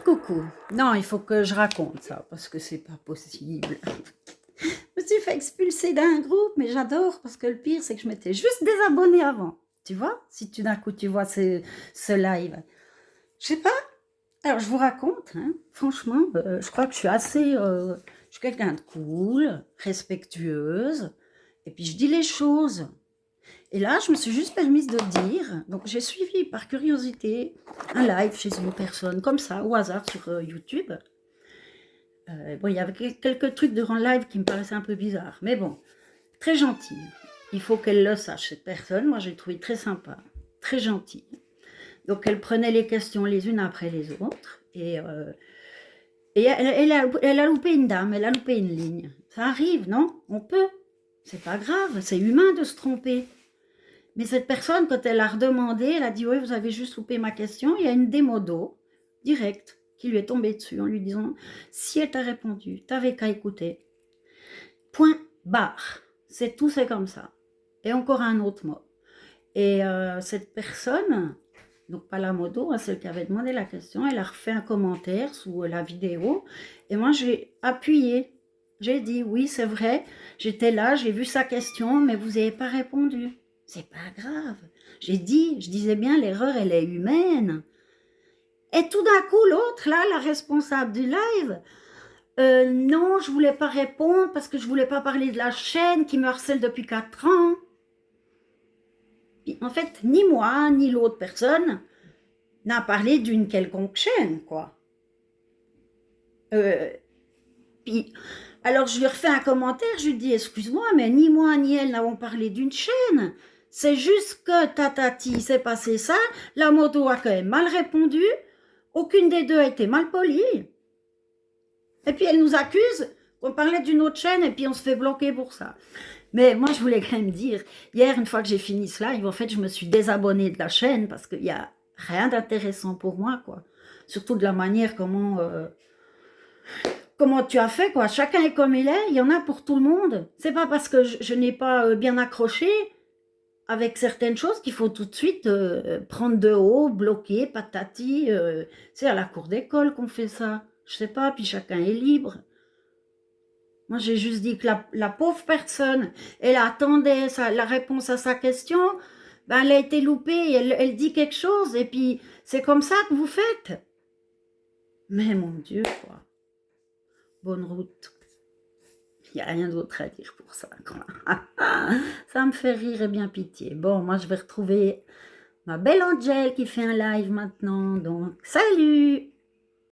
Coucou. Non, il faut que je raconte ça parce que c'est pas possible. Je me suis fait expulser d'un groupe, mais j'adore parce que le pire, c'est que je m'étais juste désabonnée avant. Tu vois, si tu d'un coup tu vois ce live. Je sais pas. Alors je vous raconte, hein, franchement, je crois que je suis assez. Je suis quelqu'un de cool, respectueuse, et puis je dis les choses. Et là, je me suis juste permise de dire, donc j'ai suivi par curiosité un live chez une personne, comme ça, au hasard sur YouTube. Bon, il y avait quelques trucs durant le live qui me paraissaient un peu bizarres, mais bon, très gentille. Il faut qu'elle le sache, cette personne. Moi, j'ai trouvé très sympa, très gentille. Donc, elle prenait les questions les unes après les autres, et elle a loupé une dame, elle a loupé une ligne. Ça arrive, non? On peut. C'est pas grave, c'est humain de se tromper. Mais cette personne, quand elle a redemandé, elle a dit, oui, vous avez juste loupé ma question. Il y a une démo d'eau, directe, qui lui est tombée dessus en lui disant, si elle t'a répondu, t'avais qu'à écouter. Point barre. C'est tout, c'est comme ça. Et encore un autre mot. Et cette personne, donc pas la modo, hein, celle qui avait demandé la question, elle a refait un commentaire sous la vidéo. Et moi, j'ai appuyé. J'ai dit, oui, c'est vrai, j'étais là, j'ai vu sa question, mais vous n'avez pas répondu. C'est pas grave. J'ai dit, je disais bien, l'erreur, elle est humaine. Et tout d'un coup, l'autre, là, la responsable du live, non, je voulais pas répondre parce que je voulais pas parler de la chaîne qui me harcèle depuis 4 ans. Puis, en fait, ni moi, ni l'autre personne n'a parlé d'une quelconque chaîne, quoi. Puis, alors je lui refais un commentaire, je lui dis, excuse-moi, mais ni moi ni elle n'avons parlé d'une chaîne. C'est juste que tatati, s'est passé ça, la moto a quand même mal répondu, aucune des deux a été mal polie. Et puis elle nous accuse qu'on parlait d'une autre chaîne et puis on se fait bloquer pour ça. Mais moi, je voulais quand même dire, hier, une fois que j'ai fini ce live, en fait, je me suis désabonnée de la chaîne parce qu'il n'y a rien d'intéressant pour moi, quoi. Surtout de la manière comment tu as fait, quoi. Chacun est comme il est, il y en a pour tout le monde. C'est pas parce que je n'ai pas bien accroché avec certaines choses qu'il faut tout de suite prendre de haut, bloquer, patati. C'est à la cour d'école qu'on fait ça. Je sais pas, puis chacun est libre. Moi, j'ai juste dit que la pauvre personne, elle attendait la réponse à sa question, ben, elle a été loupée, elle dit quelque chose, et puis c'est comme ça que vous faites. Mais mon Dieu, quoi. Bonne route. Il n'y a rien d'autre à dire pour ça, quoi. Ça me fait rire et bien pitié. Bon, moi, je vais retrouver ma belle Angel qui fait un live maintenant, donc salut!